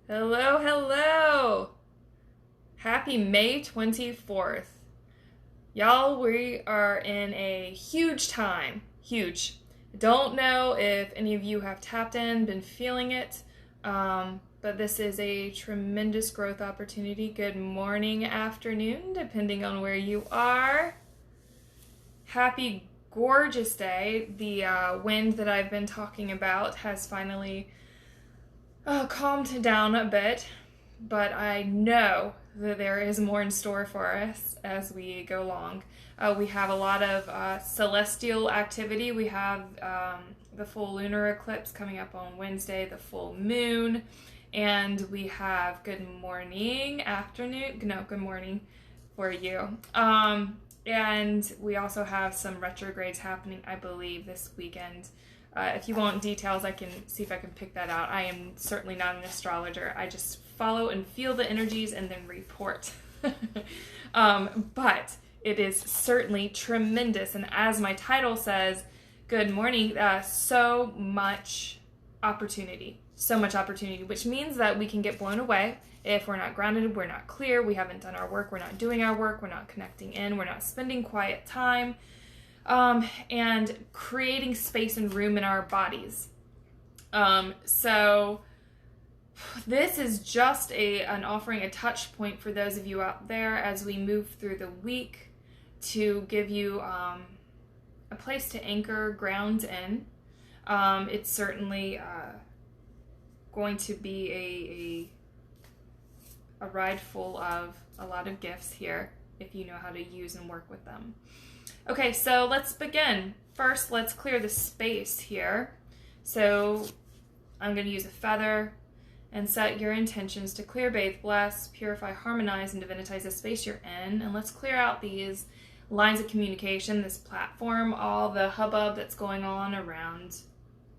Hello, hello. Happy May 24th. Y'all, we are in a huge time. Huge. Don't know if any of you have tapped in, been feeling it, but this is a tremendous growth opportunity. Good morning, afternoon, depending on where you are. Happy, gorgeous day. The wind that I've been talking about has finally calmed down a bit, but I know that there is more in store for us as we go along. We have a lot of celestial activity. We have the full lunar eclipse coming up on Wednesday, the full moon, and we have good morning, afternoon, no, good morning for you. And we also have some retrogrades happening, I believe, this weekend. If you want details, I can see if I can pick that out. I am certainly not an astrologer. I just follow and feel the energies and then report. But it is certainly tremendous. And as my title says, good morning, so much opportunity. So much opportunity, which means that we can get blown away if we're not grounded, we're not clear, we haven't done our work, we're not doing our work, we're not connecting in, we're not spending quiet time. And creating space and room in our bodies. So this is just an offering, a touch point for those of you out there as we move through the week to give you a place to anchor, ground in. It's certainly going to be a ride full of a lot of gifts here if you know how to use and work with them. Okay, so let's begin. First, let's clear the space here. So I'm going to use a feather and set your intentions to clear, bathe, bless, purify, harmonize, and divinitize the space you're in. And let's clear out these lines of communication, this platform, all the hubbub that's going on around,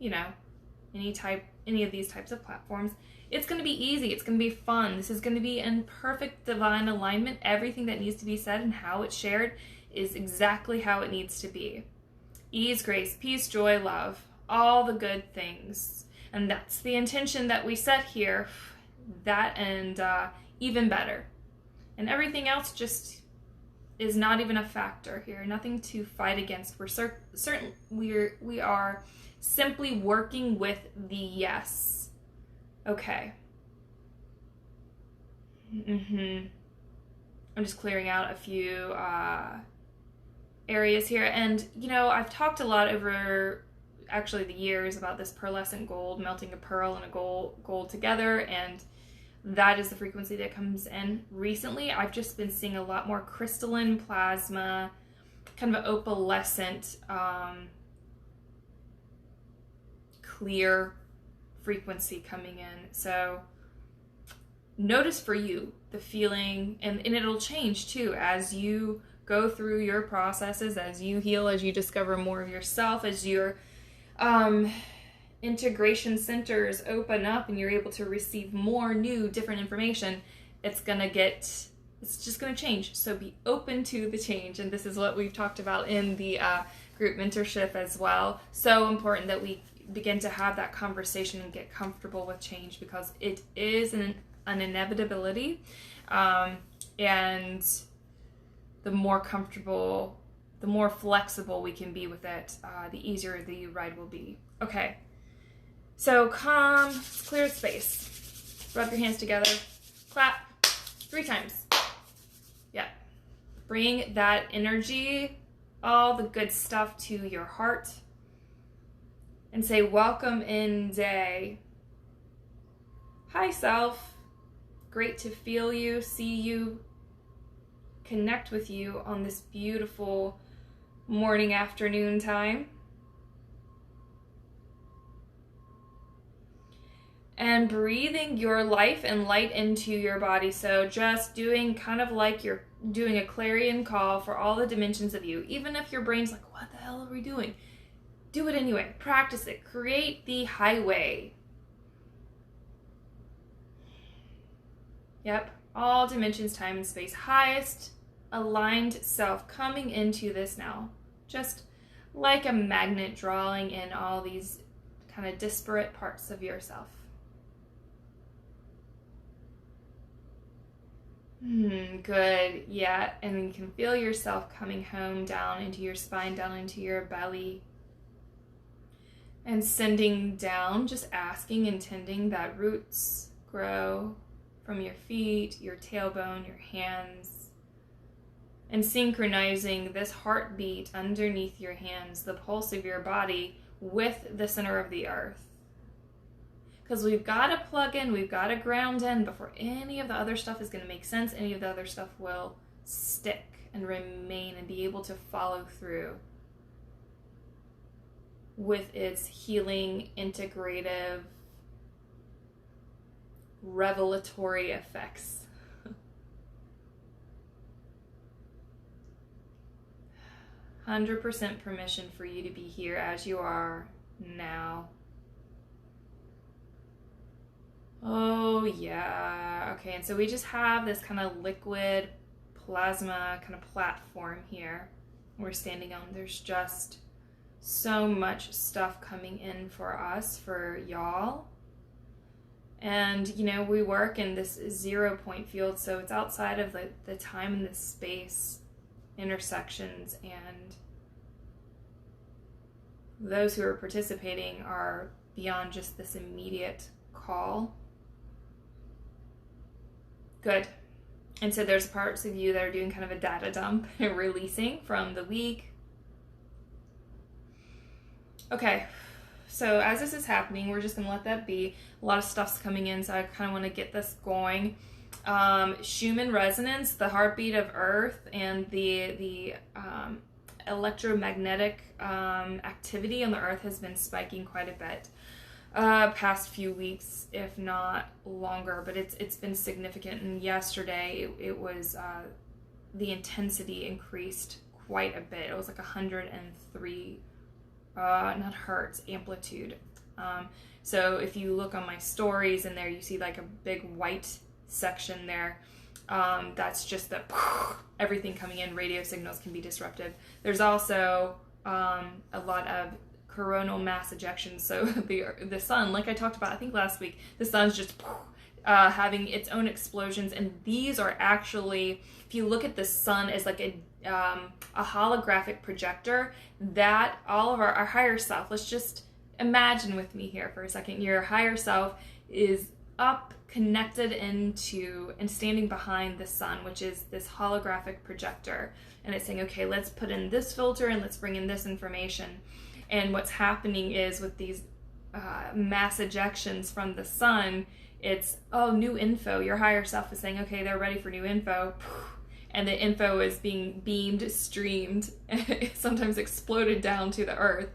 any of these types of platforms. It's going to be easy. It's going to be fun. This is going to be in perfect divine alignment. Everything that needs to be said and how it's shared is exactly how it needs to be. Ease, grace, peace, joy, love, all the good things. And that's the intention that we set here, that and even better. And everything else just is not even a factor here, nothing to fight against. We're certain we are simply working with the yes. Okay. I'm just clearing out a few areas here, and I've talked a lot over actually the years about this pearlescent gold, melting a pearl and a gold together, and that is the frequency that comes in. Recently I've just been seeing a lot more crystalline plasma, kind of opalescent, clear frequency coming in. So notice for you the feeling, and it'll change too as you go through your processes, as you heal, as you discover more of yourself, as your integration centers open up and you're able to receive more new, different information. It's just gonna change. So be open to the change. And this is what we've talked about in the group mentorship as well. So important that we begin to have that conversation and get comfortable with change, because it is an inevitability. And the more comfortable, the more flexible we can be with it, the easier the ride will be. Okay, so clear space. Rub your hands together, clap 3 times. Yeah, bring that energy, all the good stuff to your heart, and say, welcome in day. Hi self, great to feel you, see you, connect with you on this beautiful morning, afternoon time. And breathing your life and light into your body. So just doing kind of like you're doing a clarion call for all the dimensions of you. Even if your brain's like, what the hell are we doing? Do it anyway. Practice it. Create the highway. Yep. All dimensions, time and space. Highest aligned self coming into this now. Just like a magnet drawing in all these kind of disparate parts of yourself. Good. Yeah. And you can feel yourself coming home down into your spine, down into your belly. And sending down, just asking, intending that roots grow from your feet, your tailbone, your hands. And synchronizing this heartbeat underneath your hands, the pulse of your body, with the center of the earth. Because we've got to plug in, we've got to ground in before any of the other stuff is going to make sense. Any of the other stuff will stick and remain and be able to follow through with its healing, integrative, revelatory effects. 100% permission for you to be here as you are now. Oh, yeah. Okay, and so we just have this kind of liquid plasma kind of platform here we're standing on. There's just so much stuff coming in for us, for y'all. And, you know, we work in this 0 point field, so it's outside of the time and the space intersections, and those who are participating are beyond just this immediate call. Good. And so there's parts of you that are doing kind of a data dump and releasing from the week. Okay, so as this is happening, we're just going to let that be. A lot of stuff's coming in, so I kind of want to get this going. Schumann resonance, the heartbeat of Earth, and the electromagnetic activity on the Earth has been spiking quite a bit. Past few weeks, if not longer, but it's been significant. And yesterday, it was the intensity increased quite a bit. It was like 103, not hertz, amplitude. So if you look on my stories in there, you see like a big white section there. That's just that everything coming in. Radio signals can be disrupted. There's also a lot of coronal mass ejections. So the sun, like I talked about, I think last week, the sun's just having its own explosions, and these are actually, if you look at the sun as like a holographic projector, that all of our higher self, let's just imagine with me here for a second, your higher self is up, connected into and standing behind the sun, which is this holographic projector, and it's saying, okay, let's put in this filter and let's bring in this information. And what's happening is with these mass ejections from the sun, it's, oh, new info. Your higher self is saying, okay, they're ready for new info. And the info is being beamed, streamed, sometimes exploded down to the earth,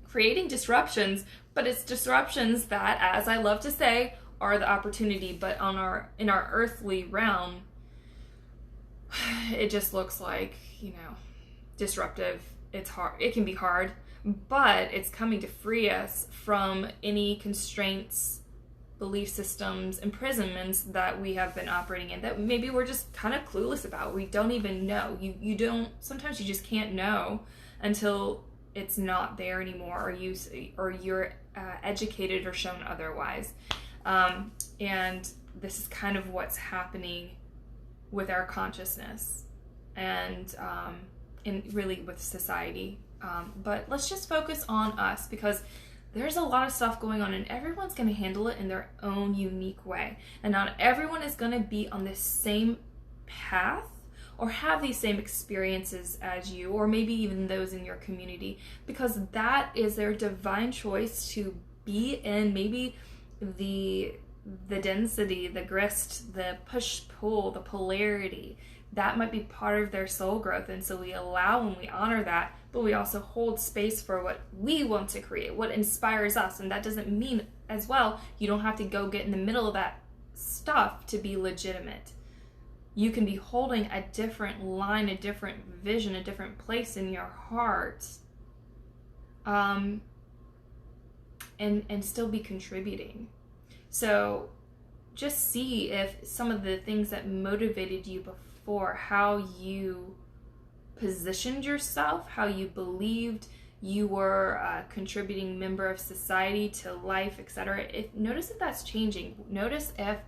creating disruptions. But it's disruptions that, as I love to say, are the opportunity. But in our earthly realm, it just looks like, you know, disruptive. It's hard. It can be hard. But it's coming to free us from any constraints, belief systems, imprisonments that we have been operating in, that maybe we're just kind of clueless about. We don't even know. You don't, sometimes you just can't know until it's not there anymore, or you're educated or shown otherwise. And this is kind of what's happening with our consciousness and really with society. But let's just focus on us, because there's a lot of stuff going on, and everyone's going to handle it in their own unique way. And not everyone is going to be on this same path or have these same experiences as you, or maybe even those in your community, because that is their divine choice to be in maybe the density, the grist, the push-pull, the polarity. That might be part of their soul growth, and so we allow and we honor that, but we also hold space for what we want to create, what inspires us. And that doesn't mean, as well, you don't have to go get in the middle of that stuff to be legitimate. You can be holding a different line, a different vision, a different place in your heart, and still be contributing. So just see if some of the things that motivated you before, how you positioned yourself, how you believed you were a contributing member of society to life, etc. Notice if that's changing. Notice if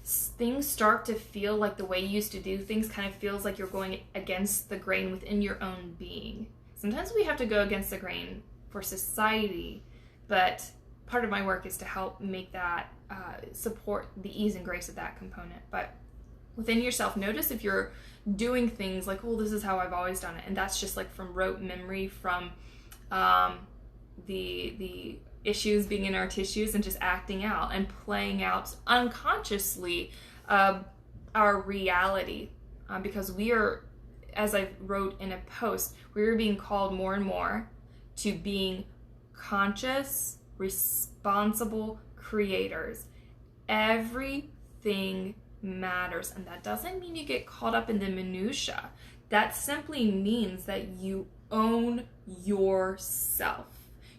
things start to feel like the way you used to do things kind of feels like you're going against the grain within your own being. Sometimes we have to go against the grain for society, but part of my work is to help make that support the ease and grace of that component. But within yourself, notice if you're doing things like, well, this is how I've always done it, and that's just like from rote memory, from the issues being in our tissues and just acting out and playing out unconsciously our reality, because we are, as I wrote in a post, we are being called more and more to being conscious, responsible creators. Everything matters, and that doesn't mean you get caught up in the minutia. That simply means that you own yourself.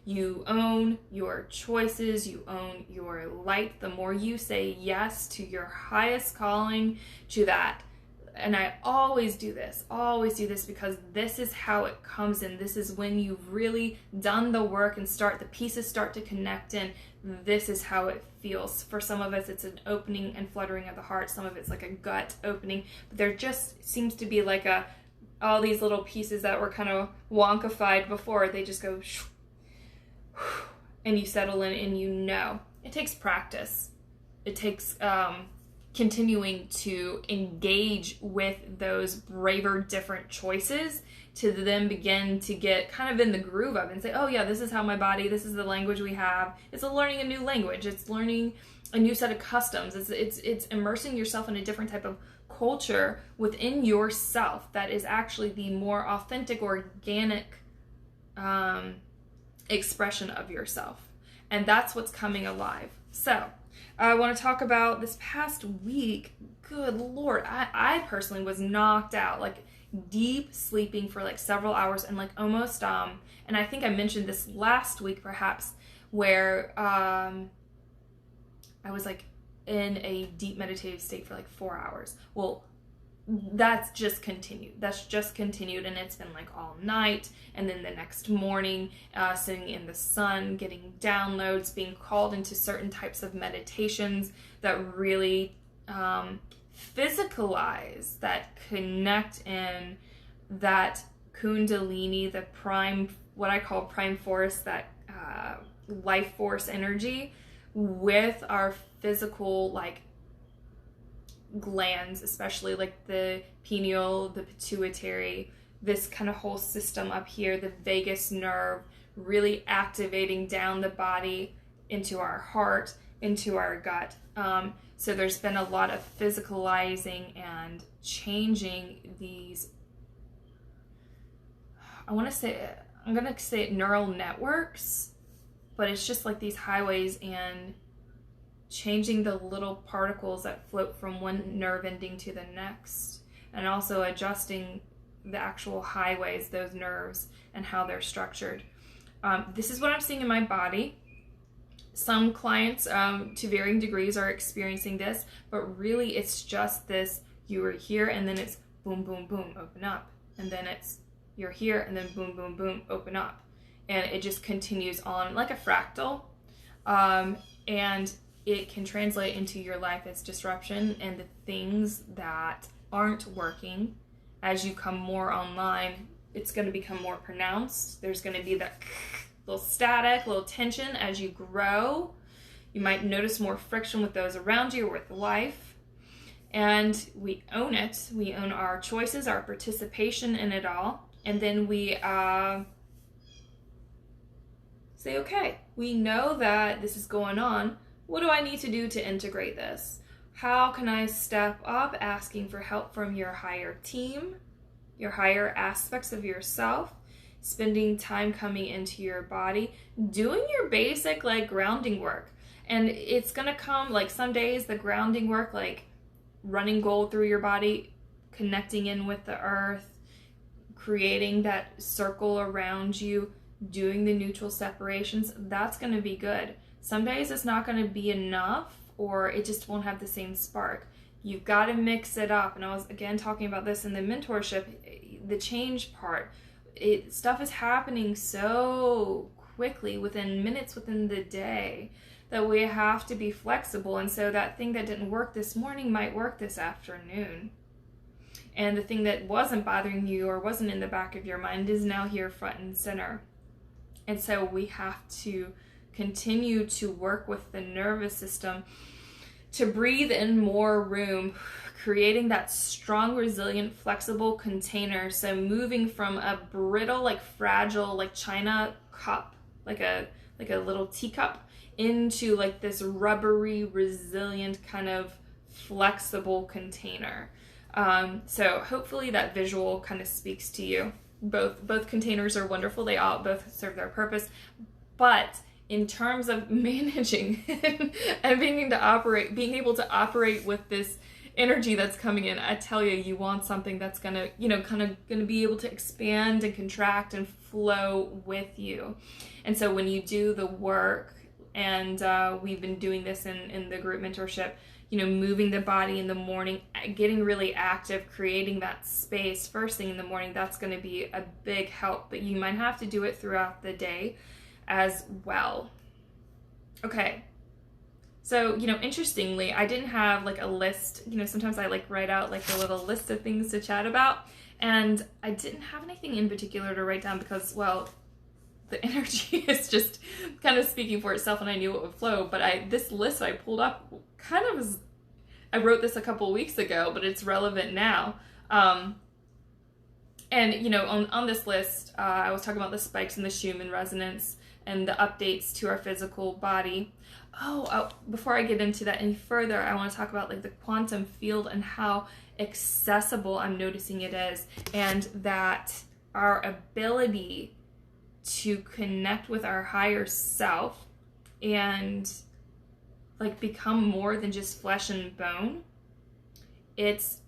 You own your choices, you own your light. The more you say yes to your highest calling, to that, and I always do this because this is how it comes in. This is when you've really done the work and the pieces start to connect in. This is how it feels. For some of us, it's an opening and fluttering of the heart. Some of it's like a gut opening. But there just seems to be like all these little pieces that were kind of wonkified before. They just go shoo, and you settle in, and you know. It takes practice. It takes continuing to engage with those braver, different choices to then begin to get kind of in the groove of it and say, oh yeah, this is how my body, this is the language we have. It's learning a new language. It's learning a new set of customs. It's immersing yourself in a different type of culture within yourself that is actually the more authentic, organic expression of yourself. And that's what's coming alive. So I want to talk about this past week. Good Lord, I personally was knocked out, like deep sleeping for like several hours, and like almost and I think I mentioned this last week perhaps, where I was like in a deep meditative state for like 4 hours. Well, that's just continued, and it's been like all night, and then the next morning sitting in the sun, getting downloads, being called into certain types of meditations that really physicalize, that connect in that kundalini, the prime, what I call prime force, that life force energy with our physical like glands, especially like the pineal, the pituitary, this kind of whole system up here, the vagus nerve, really activating down the body into our heart, into our gut. So there's been a lot of physicalizing and changing these, I'm going to say it neural networks, but it's just like these highways, and changing the little particles that float from one nerve ending to the next, and also adjusting the actual highways, those nerves, and how they're structured. This is what I'm seeing in my body. Some clients, to varying degrees, are experiencing this, but really it's just this, you are here, and then it's boom, boom, boom, open up. And then it's, you're here, and then boom, boom, boom, open up. And it just continues on like a fractal. And it can translate into your life as disruption, and the things that aren't working, as you come more online, it's going to become more pronounced. There's going to be that little static, little tension as you grow. You might notice more friction with those around you or with life. And we own it. We own our choices, our participation in it all. And then we say, okay, we know that this is going on. What do I need to do to integrate this? How can I step up, asking for help from your higher team, your higher aspects of yourself, spending time coming into your body, doing your basic like grounding work. And it's gonna come like some days, the grounding work, like running gold through your body, connecting in with the earth, creating that circle around you, doing the neutral separations, that's gonna be good. Some days it's not going to be enough, or it just won't have the same spark. You've got to mix it up. And I was again talking about this in the mentorship, the change part. Stuff is happening so quickly, within minutes, within the day, that we have to be flexible. And so that thing that didn't work this morning might work this afternoon. And the thing that wasn't bothering you or wasn't in the back of your mind is now here front and center. And so we have to continue to work with the nervous system to breathe in more room, creating that strong, resilient, flexible container. So moving from a brittle, like fragile, like china cup, like a little teacup, into like this rubbery, resilient kind of flexible container. So hopefully that visual kind of speaks to you. Both containers are wonderful. They all both serve their purpose, but in terms of managing and being able to operate with this energy that's coming in, I tell you, you want something that's gonna, kind of gonna be able to expand and contract and flow with you. And so when you do the work, and we've been doing this in the group mentorship, moving the body in the morning, getting really active, creating that space first thing in the morning, that's going to be a big help. But you might have to do it throughout the day as well. Okay. So, interestingly, I didn't have like a list. Sometimes I like write out like a little list of things to chat about. And I didn't have anything in particular to write down because, well, the energy is just kind of speaking for itself, and I knew it would flow. But this list I pulled up kind of is, I wrote this a couple weeks ago, but it's relevant now. And on this list, I was talking about the spikes in the Schumann resonance and the updates to our physical body. Before I get into that any further, I want to talk about like the quantum field and how accessible I'm noticing it is, and that our ability to connect with our higher self and like become more than just flesh and bone. It's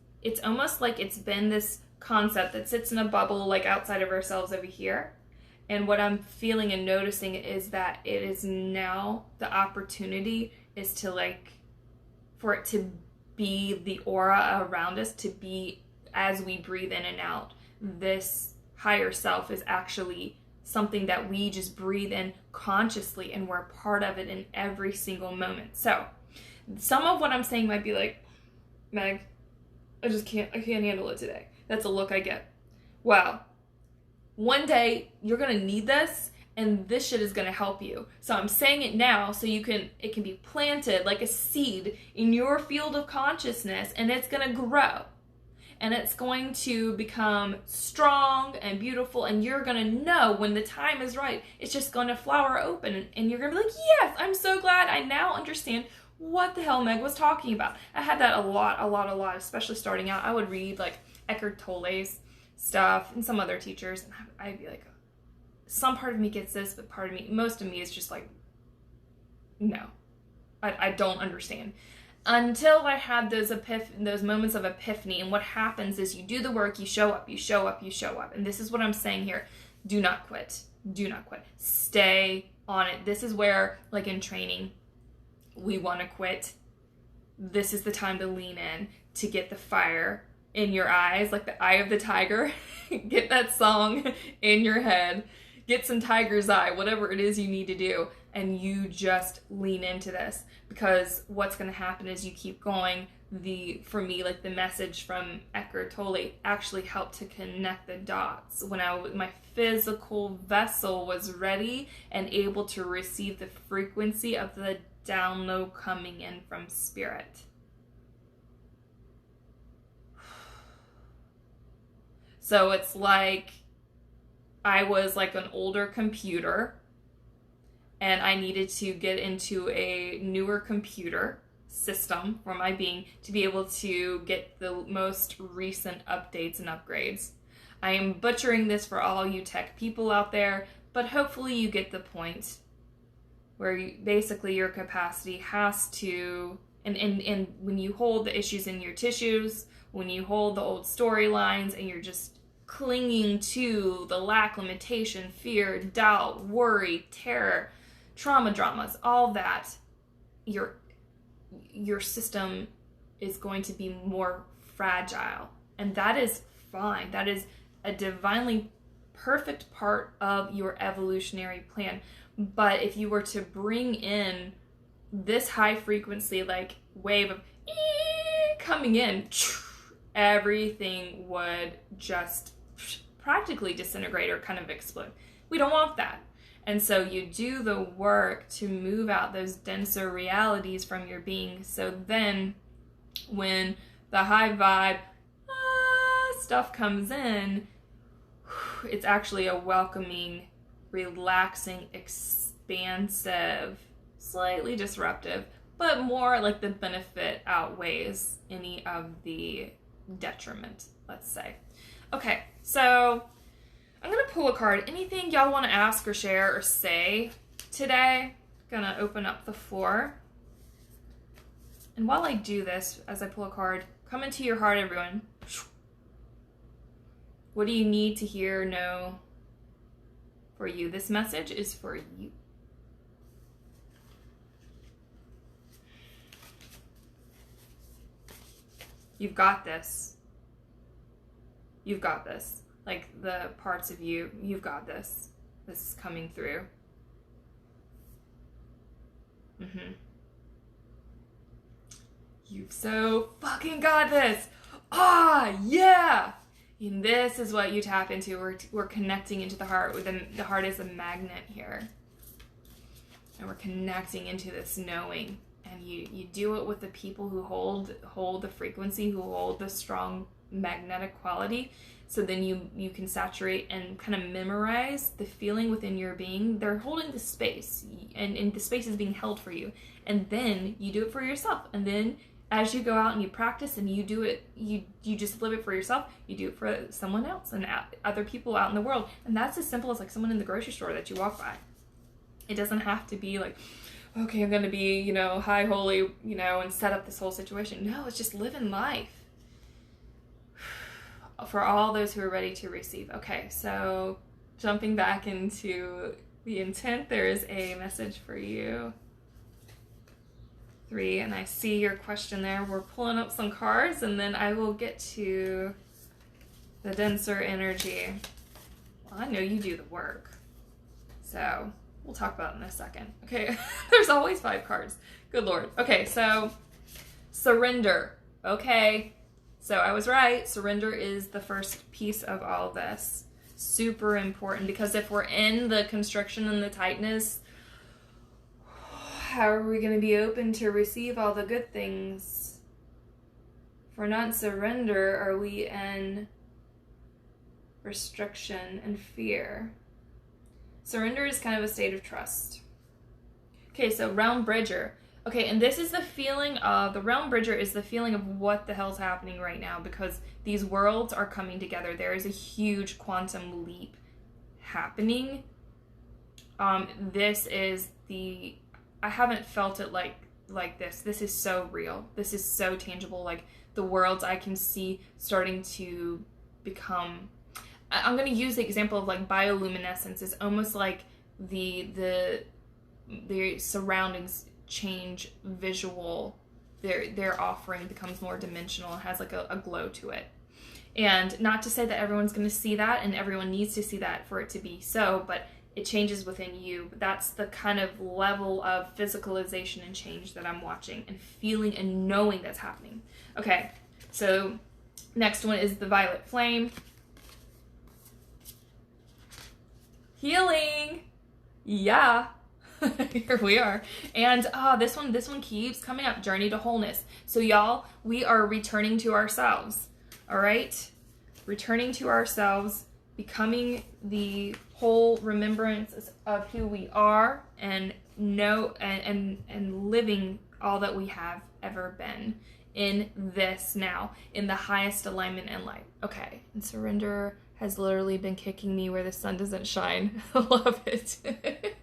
almost like it's been this concept that sits in a bubble like outside of ourselves over here. And what I'm feeling and noticing is that it is now the opportunity is to for it to be the aura around us, to be as we breathe in and out. This higher self is actually something that we just breathe in consciously, and we're part of it in every single moment. So some of what I'm saying might be like, Meg, I can't handle it today. That's a look I get. Well, one day you're gonna need this, and this shit is gonna help you. So I'm saying it now so it can be planted like a seed in your field of consciousness, and it's gonna grow. And it's going to become strong and beautiful, and you're going to know when the time is right. It's just going to flower open, and you're going to be like, yes, I'm so glad I now understand what the hell Meg was talking about. I had that a lot, especially starting out. I would read like Eckhart Tolle's stuff and some other teachers, and I'd be like, some part of me gets this, but most of me is just like, no, I don't understand. Until I had those moments of epiphany. And what happens is you do the work, you show up. And this is what I'm saying here. Do not quit. Stay on it. This is where, like in training, we want to quit. This is the time to lean in, to get the fire in your eyes, like the eye of the tiger. Get that song in your head. Get some tiger's eye, whatever it is you need to do. And you just lean into this, because what's going to happen is you keep going. For me, like the message from Eckhart Tolle actually helped to connect the dots when my physical vessel was ready and able to receive the frequency of the download coming in from spirit. So it's like I was like an older computer, and I needed to get into a newer computer system for my being to be able to get the most recent updates and upgrades. I am butchering this for all you tech people out there, but hopefully you get the point where basically your capacity has to, and when you hold the issues in your tissues, when you hold the old storylines and you're just clinging to the lack, limitation, fear, doubt, worry, terror, trauma dramas, all that, your system is going to be more fragile. And that is fine. That is a divinely perfect part of your evolutionary plan. But if you were to bring in this high frequency like wave of coming in, everything would just practically disintegrate or kind of explode. We don't want that. And so you do the work to move out those denser realities from your being. So then when the high vibe stuff comes in, it's actually a welcoming, relaxing, expansive, slightly disruptive, but more like the benefit outweighs any of the detriment, let's say. Okay, so I'm going to pull a card. Anything y'all want to ask or share or say today? I'm going to open up the floor. And while I do this, as I pull a card, come into your heart, everyone. What do you need to hear or know for you? This message is for you. You've got this. You've got this. Like the parts of you, you've got this. This is coming through. You've so fucking got this. Ah, yeah. And this is what you tap into. We're connecting into the heart. The heart is a magnet here. And we're connecting into this knowing. And you do it with the people who hold the frequency, who hold the strong magnetic quality. So then you can saturate and kind of memorize the feeling within your being. They're holding the space, and the space is being held for you. And then you do it for yourself. And then as you go out and you practice and you do it, you just live it for yourself. You do it for someone else and other people out in the world. And that's as simple as like someone in the grocery store that you walk by. It doesn't have to be like, okay, I'm going to be, high holy, and set up this whole situation. No, it's just living life for all those who are ready to receive. Okay, so jumping back into the intent, there is a message for you. 3, and I see your question there. We're pulling up some cards, and then I will get to the denser energy. Well, I know you do the work, so we'll talk about it in a second. Okay, there's always 5 cards. Good Lord. Okay, so surrender. Okay, so I was right. Surrender is the first piece of all this. Super important, because if we're in the constriction and the tightness, how are we going to be open to receive all the good things? If we're not in surrender, are we in restriction and fear? Surrender is kind of a state of trust. Okay, so realm bridger. Okay, and this is the feeling of, the realm bridger is the feeling of what the hell's happening right now, because these worlds are coming together. There is a huge quantum leap happening. This is the, I haven't felt it like this. This is so real. This is so tangible. Like the worlds I can see starting to become, I'm going to use the example of like bioluminescence. It's almost like the surroundings change visual. Their offering becomes more dimensional and has like a glow to it. And not to say that everyone's going to see that and everyone needs to see that for it to be so, but it changes within you. That's the kind of level of physicalization and change that I'm watching and feeling and knowing that's happening. Okay, so next one is the violet flame. Healing. Yeah. Here we are. And this one keeps coming up. Journey to wholeness. So y'all, we are returning to ourselves. All right? Returning to ourselves, becoming the whole remembrance of who we are, and and living all that we have ever been in this now, in the highest alignment and light. Okay, and surrender has literally been kicking me where the sun doesn't shine. I love it.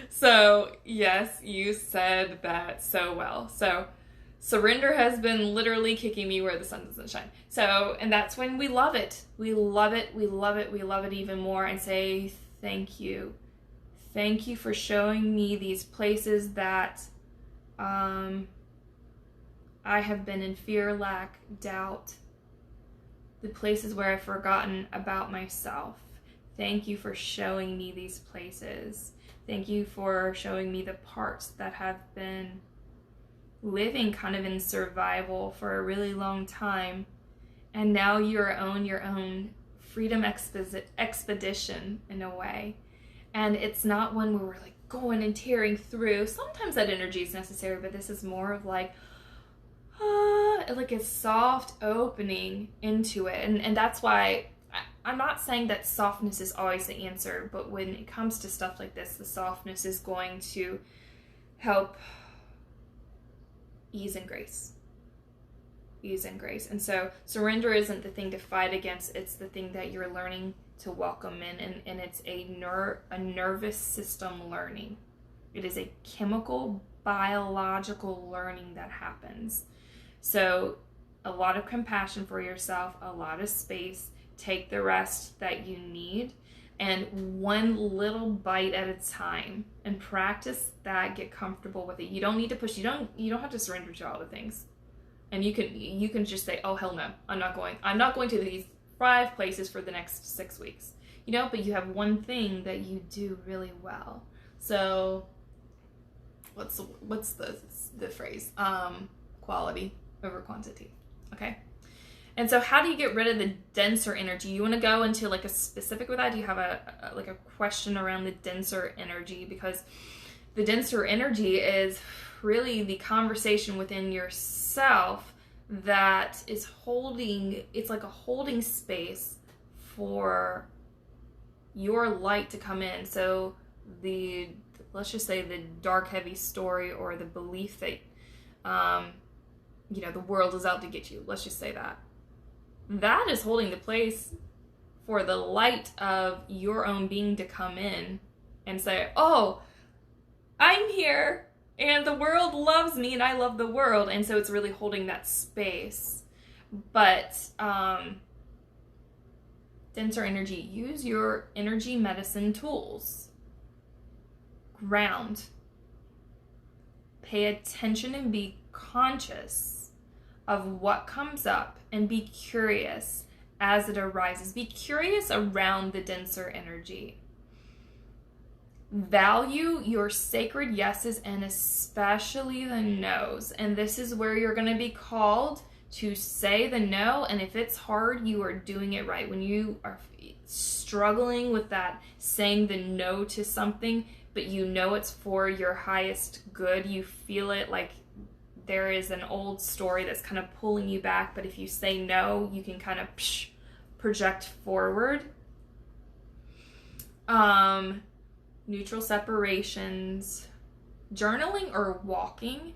So, yes, you said that so well. So, surrender has been literally kicking me where the sun doesn't shine. So, and that's when we love it. We love it. We love it. We love it even more, and say thank you. Thank you for showing me these places that I have been in fear, lack, doubt. The places where I've forgotten about myself. Thank you for showing me these places. Thank you for showing me the parts that have been living kind of in survival for a really long time. And now you're on your own freedom expedition in a way. And it's not one where we're like going and tearing through. Sometimes that energy is necessary, but this is more of like a soft opening into it. And that's why I'm not saying that softness is always the answer, but when it comes to stuff like this, the softness is going to help ease and grace. Ease and grace. And so surrender isn't the thing to fight against, it's the thing that you're learning to welcome in, and it's a nervous system learning. It is a chemical, biological learning that happens. So a lot of compassion for yourself, a lot of space, take the rest that you need, and one little bite at a time, and practice that. Get comfortable with it. You don't need to push. You don't have to surrender to all the things. And you can just say, oh hell no, I'm not going to these 5 places for the next 6 weeks. But you have one thing that you do really well. So what's the phrase? Quality over quantity. Okay. And so how do you get rid of the denser energy? You want to go into like a specific with that? Do you have a question around the denser energy? Because the denser energy is really the conversation within yourself that is it's like a holding space for your light to come in. So let's just say the dark, heavy story, or the belief that, the world is out to get you. Let's just say that is holding the place for the light of your own being to come in and say, oh, I'm here and the world loves me and I love the world. And so it's really holding that space. But denser energy, use your energy medicine tools. Ground. Pay attention and be conscious of what comes up, and be curious as it arises. Be curious around the denser energy. Value your sacred yeses and especially the no's. And this is where you're going to be called to say the no. And if it's hard, you are doing it right. When you are struggling with that, saying the no to something, but it's for your highest good, you feel it like there is an old story that's kind of pulling you back, but if you say no, you can kind of project forward. Neutral separations, journaling or walking,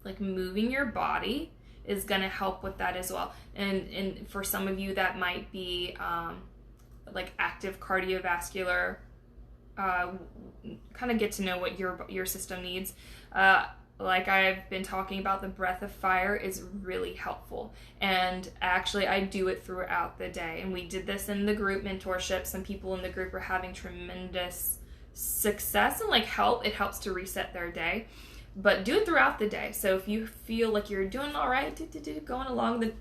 like moving your body, is going to help with that as well. And for some of you, that might be like active cardiovascular. Kind of get to know what your system needs. Like I've been talking about, the breath of fire is really helpful. And actually I do it throughout the day. And we did this in the group mentorship. Some people in the group are having tremendous success and it helps to reset their day. But do it throughout the day. So if you feel like you're doing all right, going along,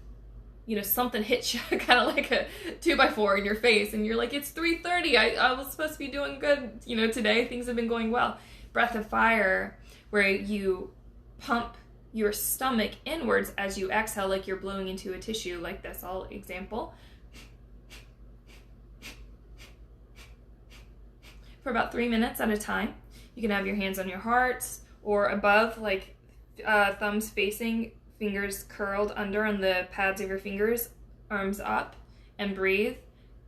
something hits you kind of like a 2x4 in your face and you're like, it's 3:30. I was supposed to be doing good, today. Things have been going well. Breath of fire, where you pump your stomach inwards as you exhale, like you're blowing into a tissue, like this. I'll example. For about 3 minutes at a time. You can have your hands on your heart or above, like thumbs facing, fingers curled under on the pads of your fingers, arms up, and breathe.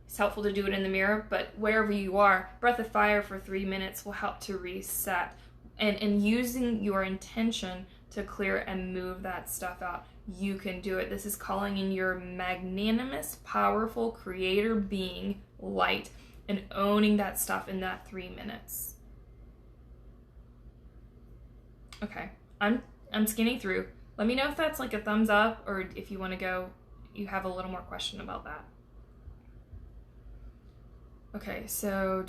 It's helpful to do it in the mirror, but wherever you are, breath of fire for 3 minutes will help to reset. And using your intention to clear and move that stuff out, you can do it. This is calling in your magnanimous, powerful creator being light and owning that stuff in that 3 minutes. Okay, I'm scanning through. Let me know if that's like a thumbs up, or if you want to go, you have a little more question about that. Okay, so,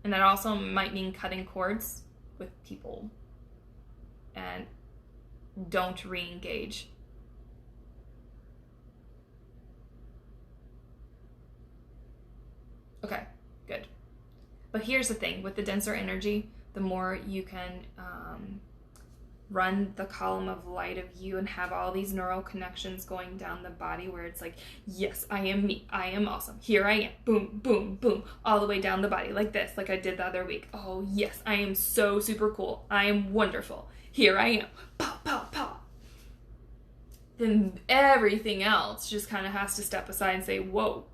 and that also might mean cutting cords with people and don't re-engage. Okay, good. But here's the thing, with the denser energy, the more you can run the column of light of you and have all these neural connections going down the body where it's like, yes, I am me, I am awesome, here I am, boom, boom, boom, all the way down the body like this, like I did the other week. Oh yes, I am so super cool, I am wonderful, here I am, pow, pow, pow. Then everything else just kind of has to step aside and say, whoa,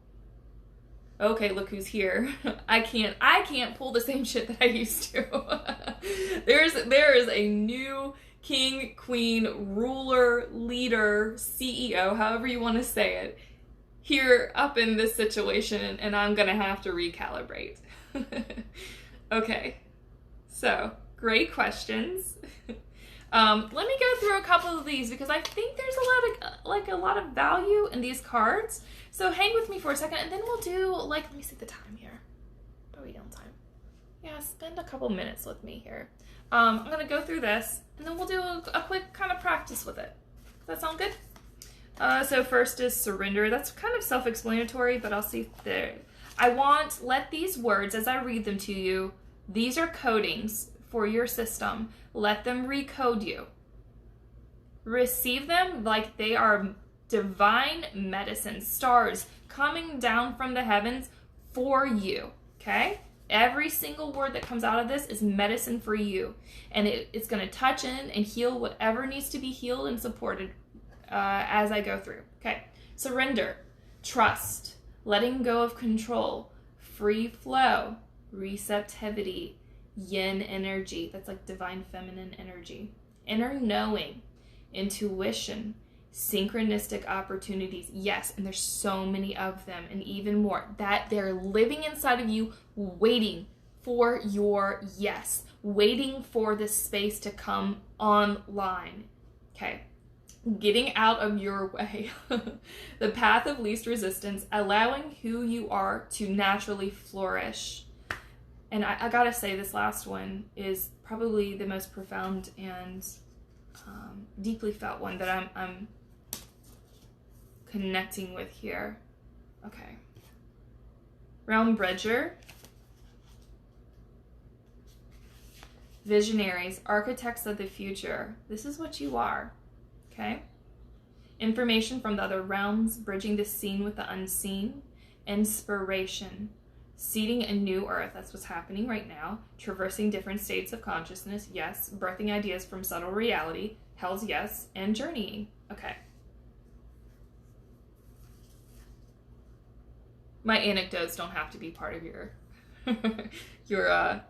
okay, look who's here. I can't pull the same shit that I used to. There is a new king, queen, ruler, leader, CEO, however you want to say it, here up in this situation, and I'm gonna have to recalibrate. Okay, so great questions. Let me go through a couple of these because I think there's a lot of value in these cards. So hang with me for a second, and then we'll do, like, let me see the time here. What are we on time? Yeah, spend a couple minutes with me here. I'm going to go through this, and then we'll do a quick kind of practice with it. Does that sound good? So first is surrender. That's kind of self-explanatory, but I'll see there. Let these words, as I read them to you, these are codings for your system. Let them recode you. Receive them like they are divine medicine, stars coming down from the heavens for you, okay? Every single word that comes out of this is medicine for you, and it's going to touch in and heal whatever needs to be healed and supported as I go through, okay? Surrender, trust, letting go of control, free flow, receptivity, yin energy, that's like divine feminine energy, inner knowing, intuition, synchronistic opportunities. Yes, and there's so many of them, and even more that they're living inside of you, waiting for your yes, waiting for this space to come online. Okay, getting out of your way. The path of least resistance, allowing who you are to naturally flourish. And I gotta say, this last one is probably the most profound and deeply felt one that I'm connecting with here. Okay. Realm Bridger. Visionaries, architects of the future. This is what you are. Okay? Information from the other realms, bridging the seen with the unseen. Inspiration. Seeding a new earth, that's what's happening right now. Traversing different states of consciousness, yes. Birthing ideas from subtle reality, hells, yes. And journeying. Okay. My anecdotes don't have to be part of your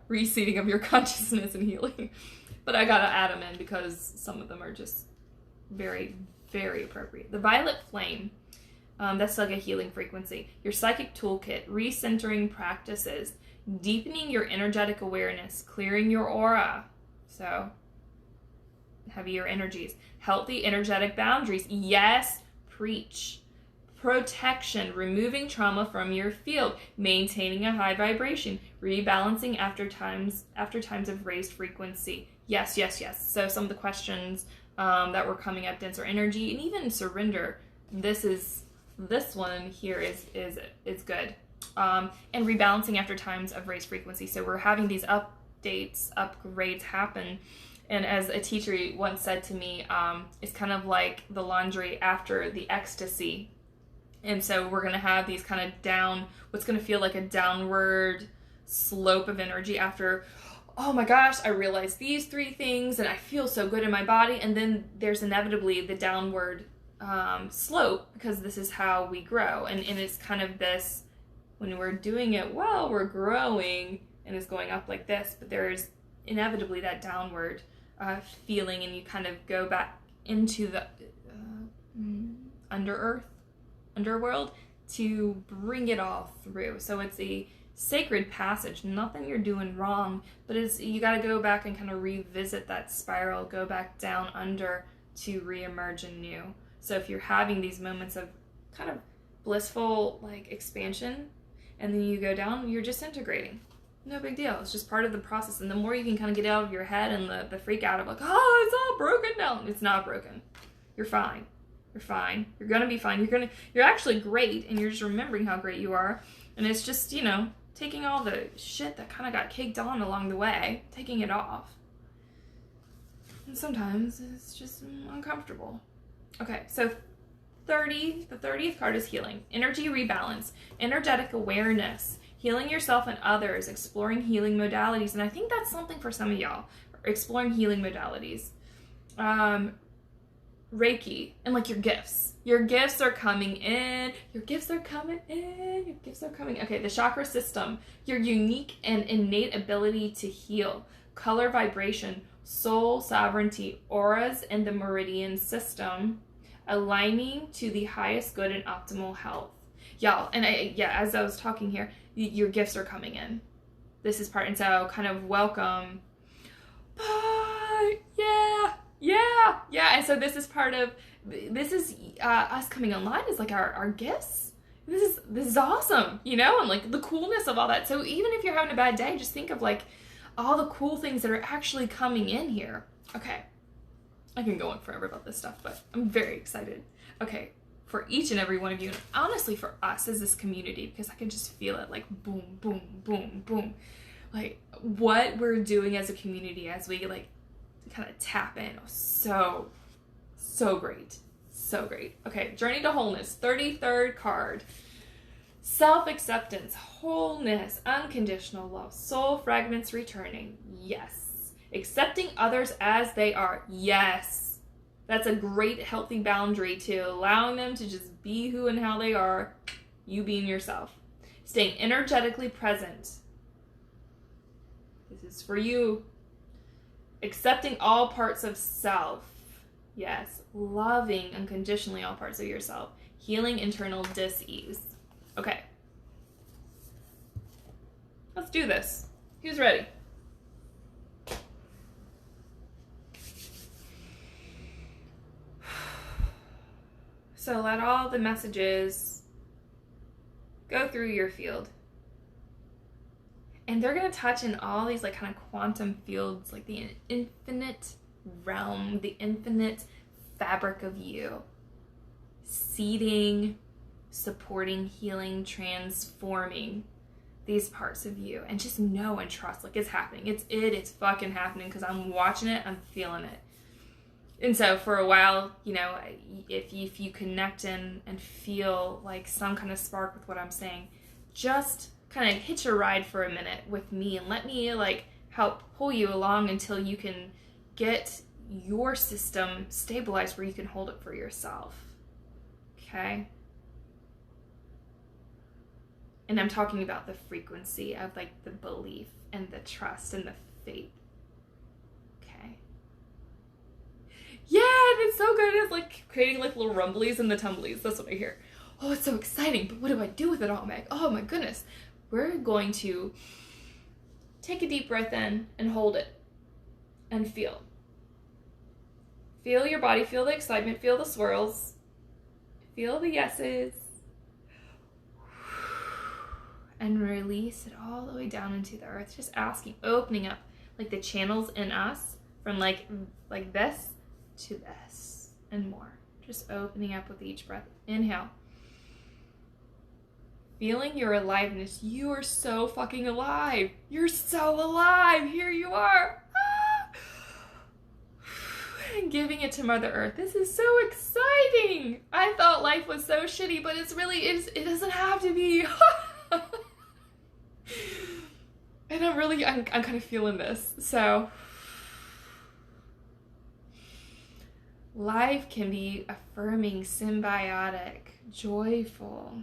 reseeding of your consciousness and healing. But I gotta add them in because some of them are just very, very appropriate. The violet flame. That's like a healing frequency. Your psychic toolkit, recentering practices, deepening your energetic awareness, clearing your aura. So, heavier energies. Healthy energetic boundaries. Yes, preach. Protection, removing trauma from your field, maintaining a high vibration, rebalancing after times of raised frequency. Yes, yes, yes. So some of the questions that were coming up, denser energy, and even surrender. This one here is good. And rebalancing after times of raised frequency. So we're having these upgrades happen. And as a teacher once said to me, it's kind of like the laundry after the ecstasy. And so we're going to have these kind of what's going to feel like a downward slope of energy after, oh my gosh, I realized these 3 things and I feel so good in my body. And then there's inevitably the downward slope, because this is how we grow. And it's kind of this, when we're doing it well, we're growing and it's going up like this, but there's inevitably that downward feeling, and you kind of go back into the underworld to bring it all through. So it's a sacred passage, nothing you're doing wrong, but you got to go back and kind of revisit that spiral, go back down under to reemerge anew. So if you're having these moments of kind of blissful like expansion, and then you go down, you're just integrating. No big deal. It's just part of the process. And the more you can kind of get out of your head and the freak out of like, oh, it's all broken down. It's not broken. You're fine. You're fine. You're going to be fine. You're actually great, and you're just remembering how great you are. And it's just, taking all the shit that kind of got caked on along the way, taking it off. And sometimes it's just uncomfortable. Okay, so the 30th card is healing. Energy rebalance, energetic awareness, healing yourself and others, exploring healing modalities. And I think that's something for some of y'all, exploring healing modalities. Reiki and like your gifts. Your gifts are coming in. Your gifts are coming in. Your gifts are coming. Okay, the chakra system. Your unique and innate ability to heal. Color vibration. Soul sovereignty. Auras and the meridian system. Aligning to the highest good and optimal health. Y'all, and as I was talking here, your gifts are coming in. This is part, and so kind of welcome. Bye. Yeah. And so this is part of, this is us coming online is like our gifts. This is awesome, you know, and like the coolness of all that. So even if you're having a bad day, just think of like all the cool things that are actually coming in here. Okay. I can go on forever about this stuff, but I'm very excited. Okay. For each and every one of you, and honestly for us as this community, because I can just feel it like boom, boom, boom, boom. Like what we're doing as a community as we like kind of tap in. So great. So great. Okay, Journey to Wholeness, 33rd card. Self-acceptance, wholeness, unconditional love, soul fragments returning. Yes. Accepting others as they are. Yes. That's a great healthy boundary to allowing them to just be who and how they are, you being yourself. Staying energetically present. This is for you. Accepting all parts of self. Yes. Loving unconditionally all parts of yourself. Healing internal dis-ease. Okay. Let's do this. Who's ready? So let all the messages go through your field. And they're going to touch in all these like kind of quantum fields, like the infinite realm, the infinite fabric of you. Seeding, supporting, healing, transforming these parts of you. And just know and trust, like it's happening. It's fucking happening because I'm watching it, I'm feeling it. And so for a while, you know, if you connect in and feel like some kind of spark with what I'm saying, just kind of hitch a ride for a minute with me and let me like help pull you along until you can get your system stabilized where you can hold it for yourself. Okay? And I'm talking about the frequency of like the belief and the trust and the faith. Okay? Yeah, and it's so good. It's like creating like little rumblies and the tumblies. That's what I hear. Oh, it's so exciting. But what do I do with it all, Meg? Oh my goodness. We're going to take a deep breath in and hold it and feel. Feel your body, feel the excitement, feel the swirls, feel the yeses, and release it all the way down into the earth. Just asking, opening up like the channels in us from like this to this and more. Just opening up with each breath. Inhale. Feeling your aliveness. You are so fucking alive. You're so alive. Here you are. And giving it to Mother Earth. This is so exciting. I thought life was so shitty, but it doesn't have to be. And I'm kind of feeling this. So life can be affirming, symbiotic, joyful.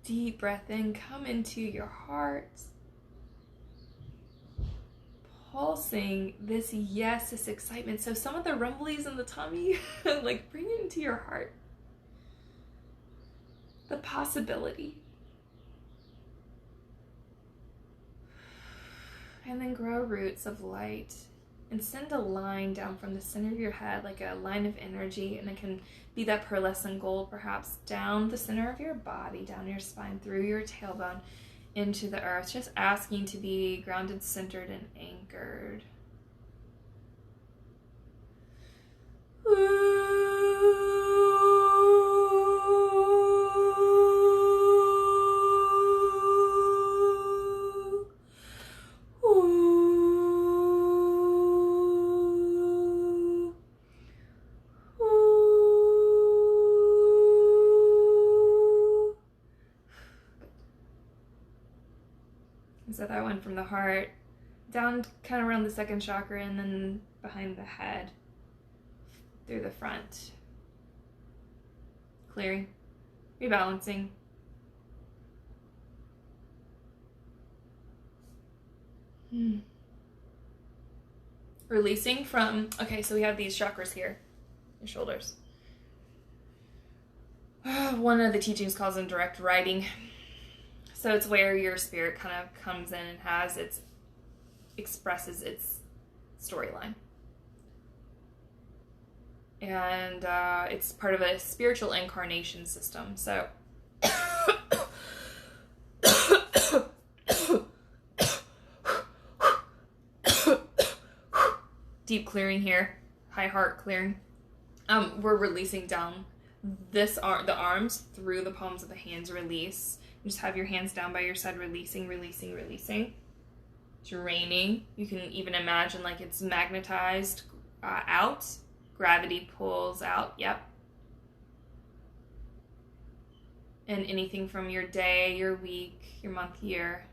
Deep breath in, come into your heart. Pulsing this yes, this excitement. So some of the rumblies in the tummy, like bring it into your heart. The possibility. And then grow roots of light. And send a line down from the center of your head, like a line of energy, and it can be that pearlescent gold, perhaps, down the center of your body, down your spine, through your tailbone, into the earth. Just asking to be grounded, centered, and anchored. Ooh. So that went from the heart down kind of around the second chakra and then behind the head through the front. Clearing, rebalancing. Releasing from, okay, so we have these chakras here, your shoulders. One of the teachings calls them direct writing. So it's where your spirit kind of comes in and expresses its storyline. And it's part of a spiritual incarnation system. So deep clearing here, high heart clearing. We're releasing down the arms through the palms of the hands. Release. Just have your hands down by your side, releasing, releasing, releasing. Draining. You can even imagine like it's magnetized out. Gravity pulls out. Yep. And anything from your day, your week, your month, year,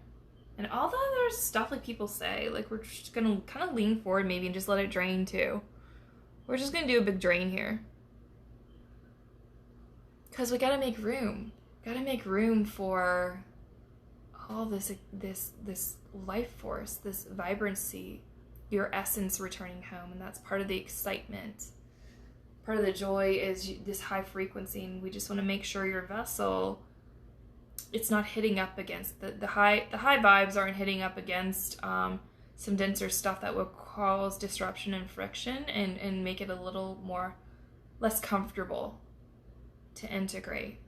and all the other stuff like people say, like we're just gonna kind of lean forward maybe and just let it drain too. We're just gonna do a big drain here. Because we gotta make room. Gotta make room for all this life force, this vibrancy, your essence returning home, and that's part of the excitement. Part of the joy is this high frequency, and we just want to make sure your vessel, it's not hitting up against the high vibes aren't hitting up against some denser stuff that will cause disruption and friction and make it a little less comfortable to integrate.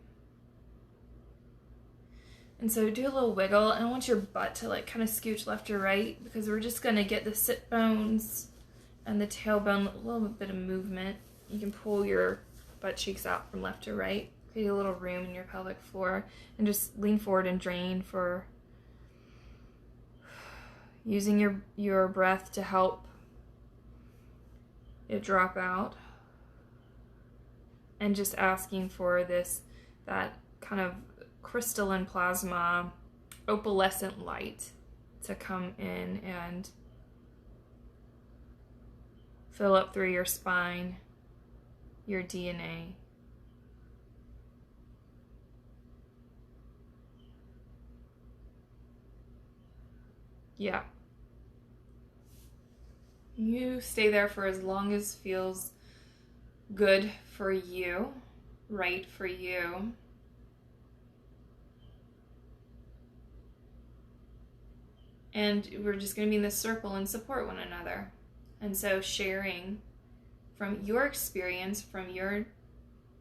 And so do a little wiggle, and I want your butt to like kind of scooch left or right, because we're just gonna get the sit bones and the tailbone, a little bit of movement. You can pull your butt cheeks out from left to right, create a little room in your pelvic floor, and just lean forward and drain for using your breath to help it drop out, and just asking for that kind of crystalline plasma, opalescent light to come in and fill up through your spine, your DNA. Yeah. You stay there for as long as feels good for you, right for you. And we're just going to be in this circle and support one another. And so sharing from your experience, from your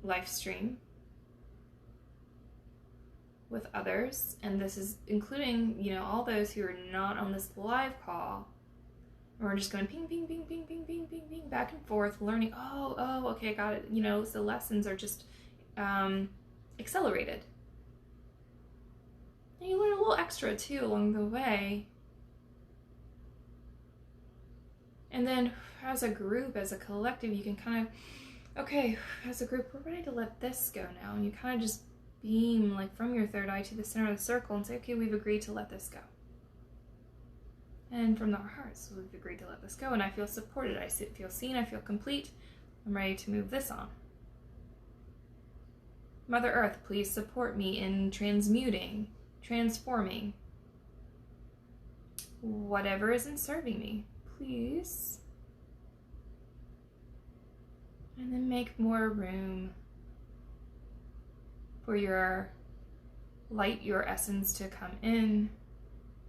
life stream with others. And this is including, all those who are not on this live call. And we're just going ping, ping, ping, ping, ping, ping, ping, ping, back and forth, learning, okay, got it. So lessons are just accelerated. And you learn a little extra too along the way. And then as a group, as a collective, you can kind of, okay, as a group, we're ready to let this go now. And you kind of just beam like from your third eye to the center of the circle and say, okay, we've agreed to let this go. And from our hearts, we've agreed to let this go. And I feel supported. I feel seen. I feel complete. I'm ready to move this on. Mother Earth, please support me in transmuting, transforming whatever isn't serving me. Please. And then make more room for your light, your essence to come in.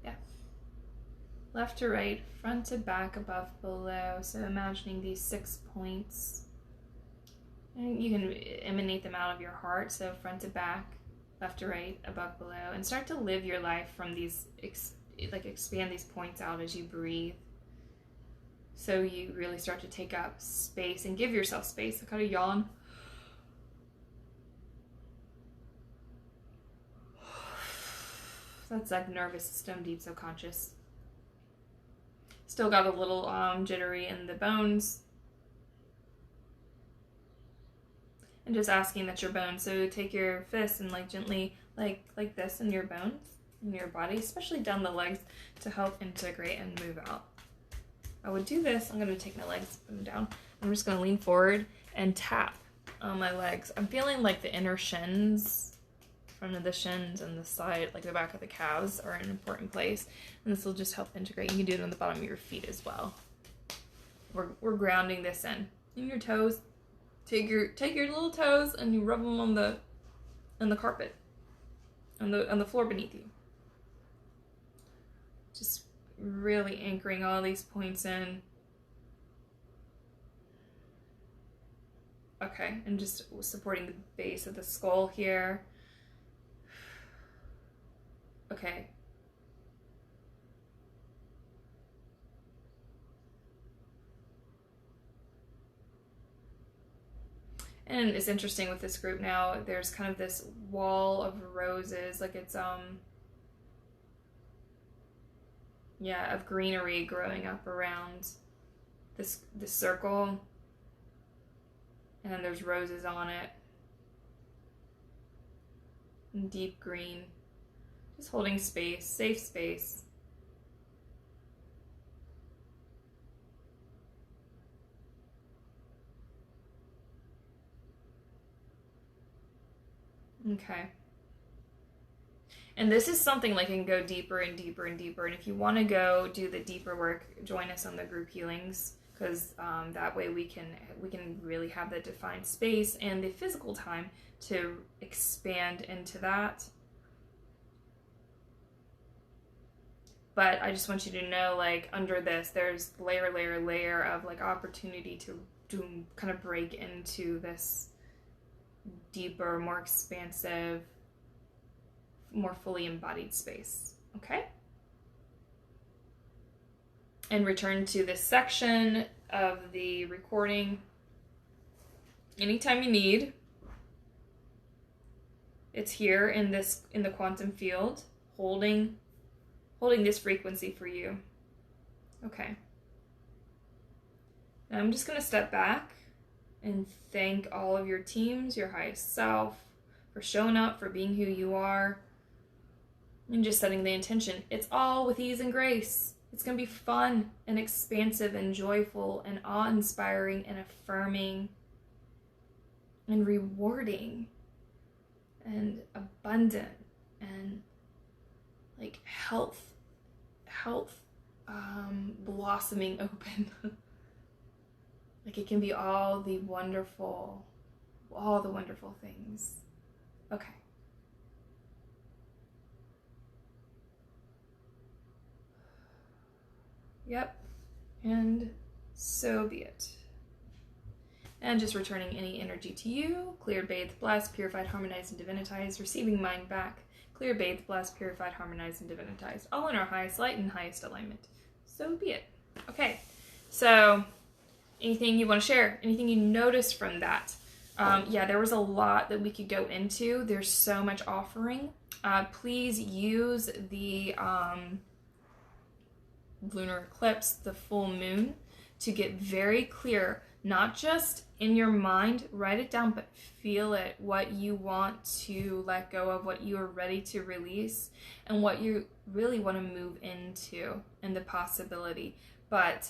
Yeah. Left to right, front to back, above, below. So imagining these 6 points. And you can emanate them out of your heart. So front to back, left to right, above, below. And start to live your life from these, expand these points out as you breathe. So you really start to take up space and give yourself space. I kind of yawn. That's like nervous system, deep subconscious. Still got a little jittery in the bones. And just asking that your bones, so take your fists and like gently like this in your bones. in your body, especially down the legs, to help integrate and move out. I would do this. I'm going to take my legs down. I'm just going to lean forward and tap on my legs. I'm feeling like the inner shins, front of the shins and the side, like the back of the calves, are in an important place. And this will just help integrate. You can do it on the bottom of your feet as well. We're grounding this in your toes. Take your little toes and you rub them on the carpet, on the floor beneath you. Just really anchoring all these points in. Okay, and just supporting the base of the skull here. Okay. And it's interesting with this group now, there's kind of this wall of roses, like it's, yeah, of greenery growing up around this circle. And then there's roses on it. And deep green. Just holding space, safe space. Okay. And this is something like can go deeper and deeper and deeper. And if you want to go do the deeper work, join us on the group healings, because that way we can really have the defined space and the physical time to expand into that. But I just want you to know, like, under this, there's layer of like opportunity to kind of break into this deeper, more expansive, more fully embodied space. Okay? And return to this section of the recording anytime you need. It's here in the quantum field, holding this frequency for you. Okay. Now I'm just going to step back and thank all of your teams, your highest self, for showing up, for being who you are, and just setting the intention. It's all with ease and grace. It's going to be fun and expansive and joyful and awe-inspiring and affirming and rewarding and abundant and like health blossoming open. Like it can be all the wonderful things. Okay. Yep. And so be it. And just returning any energy to you. Cleared, bathed, blessed, purified, harmonized, and divinitized. Receiving mine back. Cleared, bathed, blessed, purified, harmonized, and divinitized. All in our highest light and highest alignment. So be it. Okay. So, anything you want to share? Anything you noticed from that? Yeah, there was a lot that we could go into. There's so much offering. Please use the lunar eclipse, the full moon, to get very clear, not just in your mind, write it down, but feel it, what you want to let go of, what you are ready to release, and what you really want to move into, and the possibility. But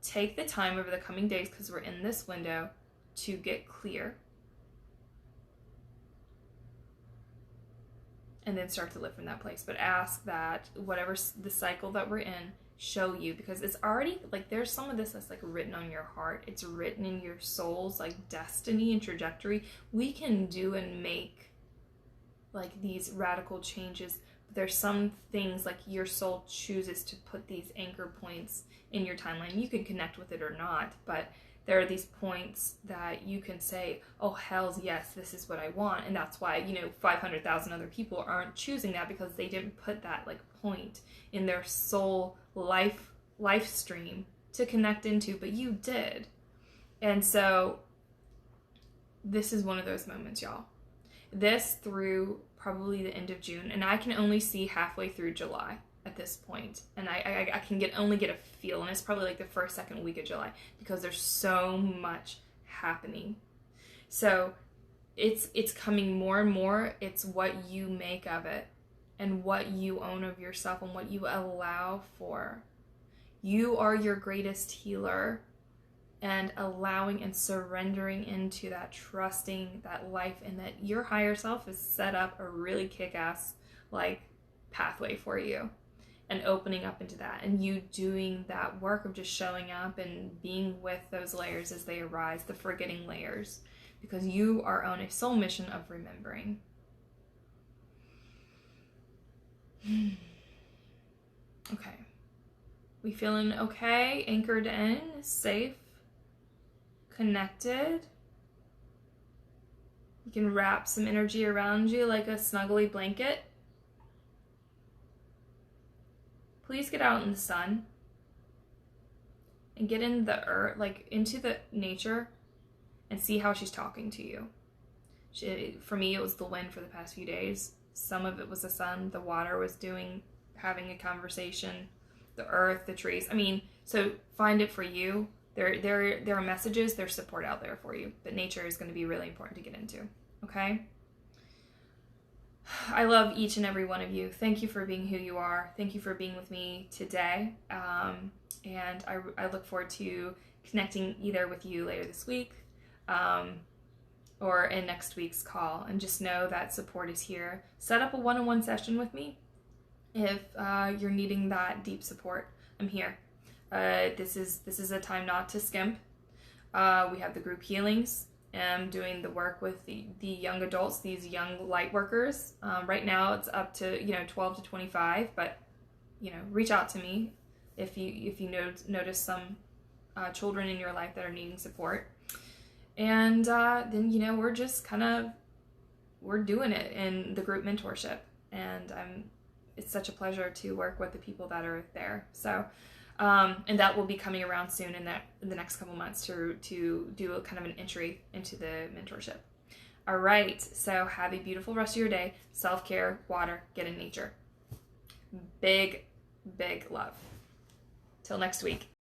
take the time over the coming days, because we're in this window, to get clear. And then start to live from that place. But ask that whatever the cycle that we're in, show you, because it's already like there's some of this that's like written on your heart. It's written in your soul's like destiny and trajectory. We can do and make like these radical changes. But there's some things like your soul chooses to put these anchor points in your timeline. You can connect with it or not, but there are these points that you can say, oh, hells yes, this is what I want. And that's why, 500,000 other people aren't choosing that, because they didn't put that like point in their soul life stream to connect into, but you did. And so this is one of those moments, y'all. This through probably the end of June, and I can only see halfway through July at this point, and I can only get a feel, and it's probably like the first, second week of July, because there's so much happening. So it's coming more and more. It's what you make of it, and what you own of yourself and what you allow for. You are your greatest healer, and allowing and surrendering into that, trusting that life and that your higher self has set up a really kick-ass like pathway for you, and opening up into that, and you doing that work of just showing up and being with those layers as they arise, the forgetting layers, because you are on a soul mission of remembering. Okay. We feeling okay, anchored in, safe, connected. You can wrap some energy around you like a snuggly blanket. Please get out in the sun and get in the earth, like into the nature, and see how she's talking to you. For me, it was the wind for the past few days. Some of it was the sun. The water was having a conversation. The earth, the trees. I mean, so find it for you. There are messages, there's support out there for you, but nature is going to be really important to get into. Okay? I love each and every one of you. Thank you for being who you are. Thank you for being with me today. And I look forward to connecting either with you later this week or in next week's call. And just know that support is here. Set up a one-on-one session with me if you're needing that deep support. I'm here. This is a time not to skimp. We have the group healings. I'm doing the work with the young adults, these young light workers. Right now it's up to 12 to 25, but reach out to me if you notice some children in your life that are needing support. And then we're just we're doing it in the group mentorship, and it's such a pleasure to work with the people that are there. So. And that will be coming around soon in the next couple months to do a kind of an entry into the mentorship. All right, so have a beautiful rest of your day. Self-care, water, get in nature. Big, big love. Till next week.